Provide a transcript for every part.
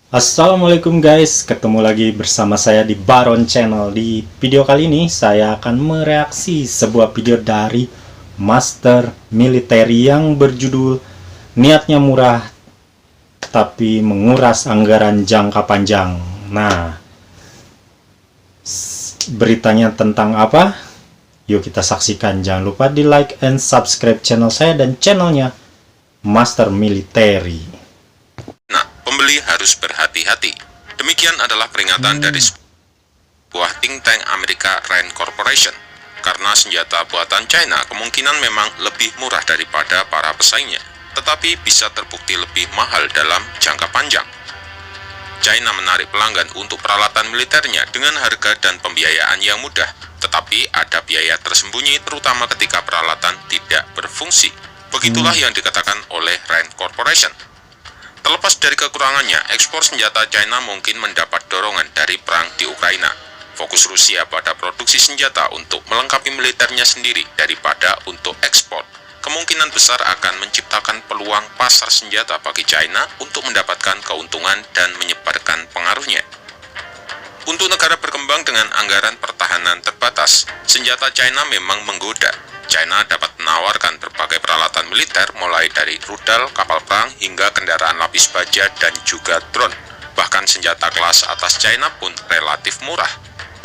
Assalamualaikum guys, ketemu lagi bersama saya di Baron Channel. Di video kali ini saya akan mereaksi sebuah video dari Master Military yang berjudul Niatnya Murah Tapi Menguras Anggaran Jangka Panjang. Nah, beritanya tentang apa? Yuk kita saksikan. Jangan lupa di like and subscribe channel saya dan channelnya Master Military. Pembeli harus berhati-hati. Demikian adalah peringatan dari sebuah think tank Amerika Rand Corporation. Karena senjata buatan China kemungkinan memang lebih murah daripada para pesaingnya, tetapi bisa terbukti lebih mahal dalam jangka panjang. China menarik pelanggan untuk peralatan militernya dengan harga dan pembiayaan yang mudah, tetapi ada biaya tersembunyi terutama ketika peralatan tidak berfungsi. Begitulah yang dikatakan oleh Rand Corporation. Terlepas dari kekurangannya, ekspor senjata China mungkin mendapat dorongan dari perang di Ukraina. Fokus Rusia pada produksi senjata untuk melengkapi militernya sendiri daripada untuk ekspor, kemungkinan besar akan menciptakan peluang pasar senjata bagi China untuk mendapatkan keuntungan dan menyebarkan pengaruhnya. Untuk negara berkembang dengan anggaran pertahanan terbatas, senjata China memang menggoda. China dapat menawarkan berbagai peralatan militer mulai dari rudal, kapal perang, hingga kendaraan lapis baja dan juga drone. Bahkan senjata kelas atas China pun relatif murah.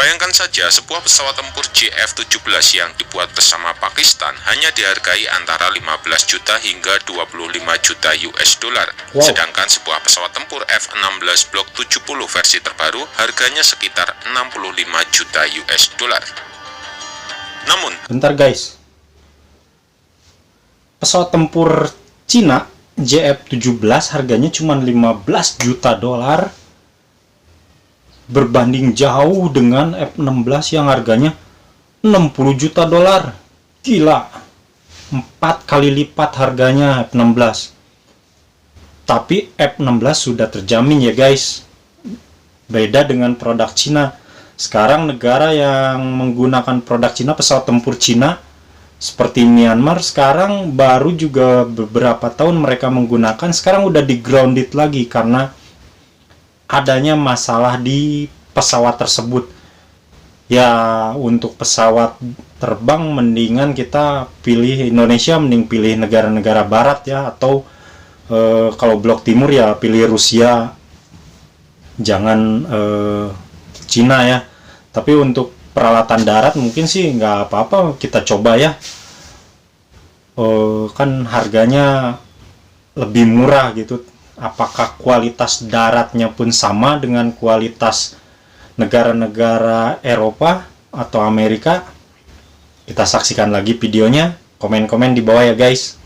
Bayangkan saja sebuah pesawat tempur JF-17 yang dibuat bersama Pakistan hanya dihargai antara 15 juta hingga 25 juta US dollar. Sedangkan sebuah pesawat tempur F-16 Block 70 versi terbaru harganya sekitar 65 juta US dollar. Namun, bentar guys. Pesawat tempur Cina JF-17 harganya cuma 15 juta dolar, berbanding jauh dengan F-16 yang harganya 60 juta dolar. Gila, 4 kali lipat harganya F-16. Tapi F-16 sudah terjamin ya guys. Beda dengan produk Cina. Sekarang negara yang menggunakan produk Cina, pesawat tempur Cina seperti Myanmar, sekarang baru juga beberapa tahun mereka menggunakan, sekarang udah di grounded lagi karena adanya masalah di pesawat tersebut. Ya, untuk pesawat terbang mendingan kita pilih Indonesia, mending pilih negara-negara barat ya, atau kalau blok timur ya pilih Rusia, jangan Cina ya. Tapi untuk peralatan darat mungkin sih nggak apa-apa, kita coba ya. Kan harganya lebih murah gitu. Apakah kualitas daratnya pun sama dengan kualitas negara-negara Eropa atau Amerika? Kita saksikan lagi videonya. Komen-komen di bawah ya guys.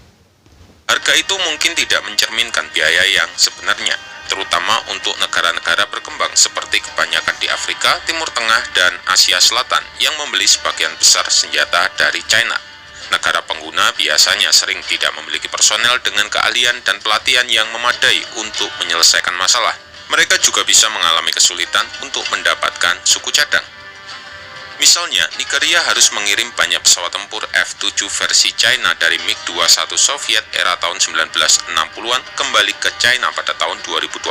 Harga itu mungkin tidak mencerminkan biaya yang sebenarnya, terutama untuk negara-negara berkembang seperti kebanyakan di Afrika, Timur Tengah, dan Asia Selatan yang membeli sebagian besar senjata dari China. Negara pengguna biasanya sering tidak memiliki personel dengan keahlian dan pelatihan yang memadai untuk menyelesaikan masalah. Mereka juga bisa mengalami kesulitan untuk mendapatkan suku cadang. Misalnya, Nigeria harus mengirim banyak pesawat tempur F-7 versi China dari MiG-21 Soviet era tahun 1960-an kembali ke China pada tahun 2020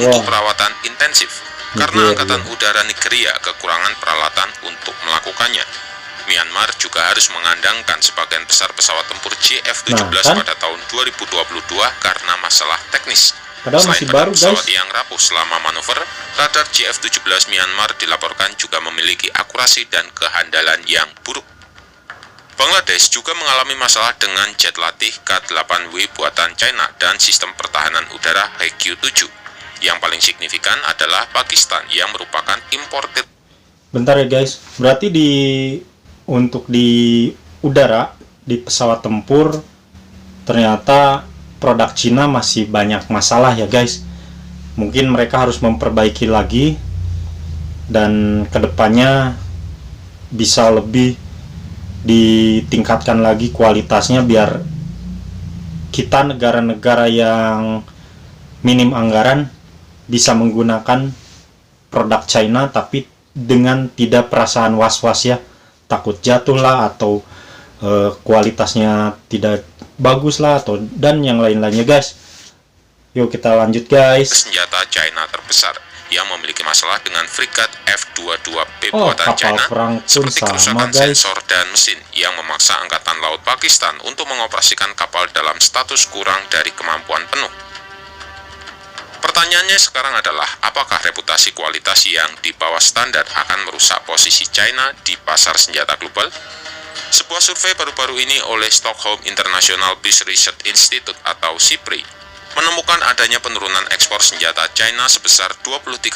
untuk perawatan intensif, karena Angkatan Udara Nigeria kekurangan peralatan untuk melakukannya. Myanmar juga harus mengandangkan sebagian besar pesawat tempur JF-17 pada tahun 2022 karena masalah teknis. Selain pada pesawat yang rapuh selama manuver, radar JF-17 Myanmar dilaporkan juga memiliki akurasi dan kehandalan yang buruk. Bangladesh juga mengalami masalah dengan jet latih K-8W buatan China dan sistem pertahanan udara HQ-7. Yang paling signifikan adalah Pakistan yang merupakan importer. Bentar ya guys, berarti untuk di udara, di pesawat tempur, ternyata produk Cina masih banyak masalah ya guys. Mungkin mereka harus memperbaiki lagi dan kedepannya bisa lebih ditingkatkan lagi kualitasnya biar kita negara-negara yang minim anggaran bisa menggunakan produk China tapi dengan tidak perasaan was-was ya, takut jatuh lah atau kualitasnya tidak bagus lah atau dan yang lain-lainnya guys. Yuk kita lanjut guys. Senjata China terbesar yang memiliki masalah dengan frigat F-22B Oh, buatan kapal China, perang pun seperti sama, kerusakan guys. sensor dan mesin yang memaksa Angkatan Laut Pakistan untuk mengoperasikan kapal dalam status kurang dari kemampuan penuh. Pertanyaannya sekarang adalah, apakah reputasi kualitas yang di bawah standar akan merusak posisi China di pasar senjata global? Sebuah survei baru-baru ini oleh Stockholm International Peace Research Institute atau SIPRI menemukan adanya penurunan ekspor senjata China sebesar 23%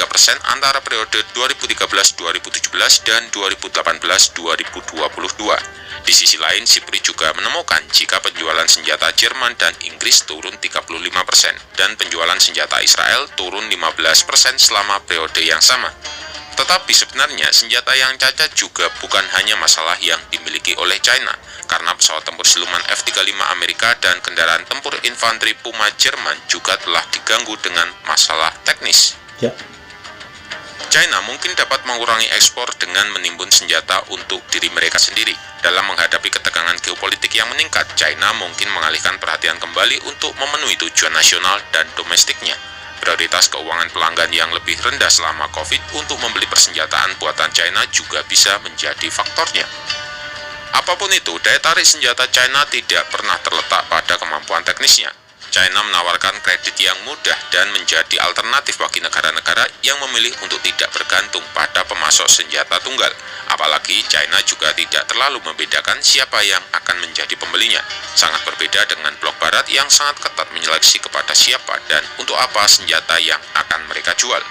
antara periode 2013-2017 dan 2018-2022. Di sisi lain, SIPRI juga menemukan jika penjualan senjata Jerman dan Inggris turun 35% dan penjualan senjata Israel turun 15% selama periode yang sama. Tetapi sebenarnya senjata yang cacat juga bukan hanya masalah yang dimiliki oleh China, karena pesawat tempur siluman F-35 Amerika dan kendaraan tempur infanteri Puma Jerman juga telah diganggu dengan masalah teknis. Ya. China mungkin dapat mengurangi ekspor dengan menimbun senjata untuk diri mereka sendiri. Dalam menghadapi ketegangan geopolitik yang meningkat, China mungkin mengalihkan perhatian kembali untuk memenuhi tujuan nasional dan domestiknya. Prioritas keuangan pelanggan yang lebih rendah selama COVID untuk membeli persenjataan buatan China juga bisa menjadi faktornya. Apapun itu, daya tarik senjata China tidak pernah terletak pada kemampuan teknisnya. China menawarkan kredit yang mudah dan menjadi alternatif bagi negara-negara yang memilih untuk tidak bergantung pada pemasok senjata tunggal. Apalagi China juga tidak terlalu membedakan siapa yang akan menjadi pembelinya. Sangat berbeda dengan blok barat yang sangat ketat menyeleksi kepada siapa dan untuk apa senjata yang akan mereka jual.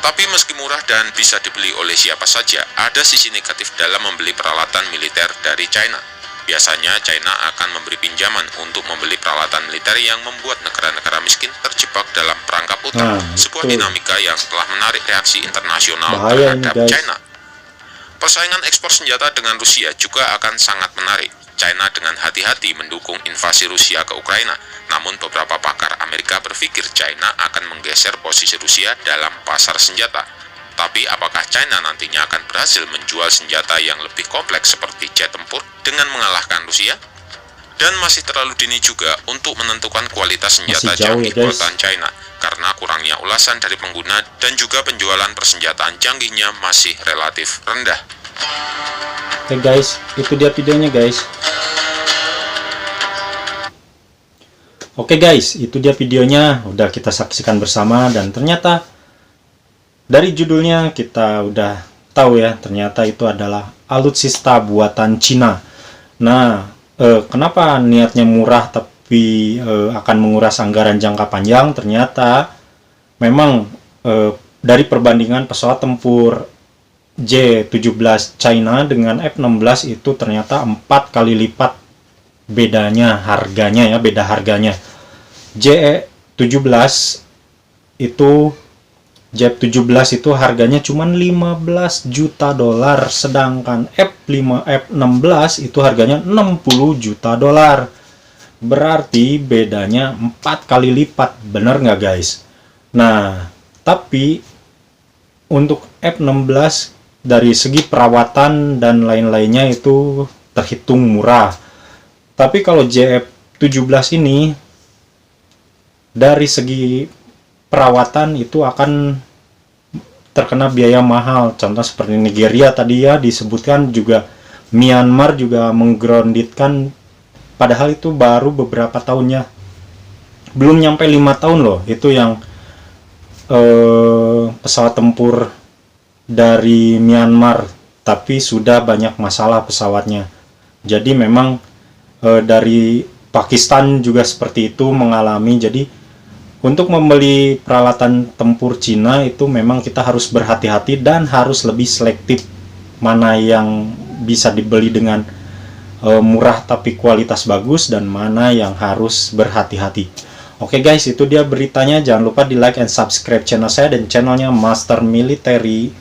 Tapi meski murah dan bisa dibeli oleh siapa saja, ada sisi negatif dalam membeli peralatan militer dari China. Biasanya China akan memberi pinjaman untuk membeli peralatan militer yang membuat negara-negara miskin terjebak dalam perangkap utang. Sebuah dinamika yang telah menarik reaksi internasional terhadap China. Persaingan ekspor senjata dengan Rusia juga akan sangat menarik. China dengan hati-hati mendukung invasi Rusia ke Ukraina. Namun beberapa pakar Amerika berpikir China akan menggeser posisi Rusia dalam pasar senjata. Tapi apakah China nantinya akan berhasil menjual senjata yang lebih kompleks seperti jet tempur dengan mengalahkan Rusia? Dan masih terlalu dini juga untuk menentukan kualitas senjata canggih buatan China, karena kurangnya ulasan dari pengguna dan juga penjualan persenjataan canggihnya masih relatif rendah. Oke guys, itu dia videonya guys. Oke guys, itu dia videonya, udah kita saksikan bersama dan ternyata dari judulnya kita udah tahu ya, ternyata itu adalah alutsista buatan Cina. Nah, kenapa niatnya murah tapi akan menguras anggaran jangka panjang? Ternyata memang dari perbandingan pesawat tempur J-17 China dengan F-16 itu ternyata 4 kali lipat bedanya harganya ya, beda harganya. J-17 itu harganya cuma 15 juta dolar, sedangkan F-16 itu harganya 60 juta dolar. Berarti bedanya 4 kali lipat, bener nggak guys? Nah, tapi untuk F-16 dari segi perawatan dan lain-lainnya itu terhitung murah. Tapi kalau JF-17 ini dari segi perawatan itu akan terkena biaya mahal. Contoh seperti Nigeria tadi ya disebutkan, juga Myanmar juga menggroundedkan, padahal itu baru beberapa tahunnya, belum nyampe 5 tahun loh itu yang pesawat tempur dari Myanmar, tapi sudah banyak masalah pesawatnya. Jadi memang dari Pakistan juga seperti itu mengalami. Jadi untuk membeli peralatan tempur Cina itu memang kita harus berhati-hati dan harus lebih selektif mana yang bisa dibeli dengan murah tapi kualitas bagus dan mana yang harus berhati-hati. Oke guys, itu dia beritanya. Jangan lupa di like and subscribe channel saya dan channelnya Master Military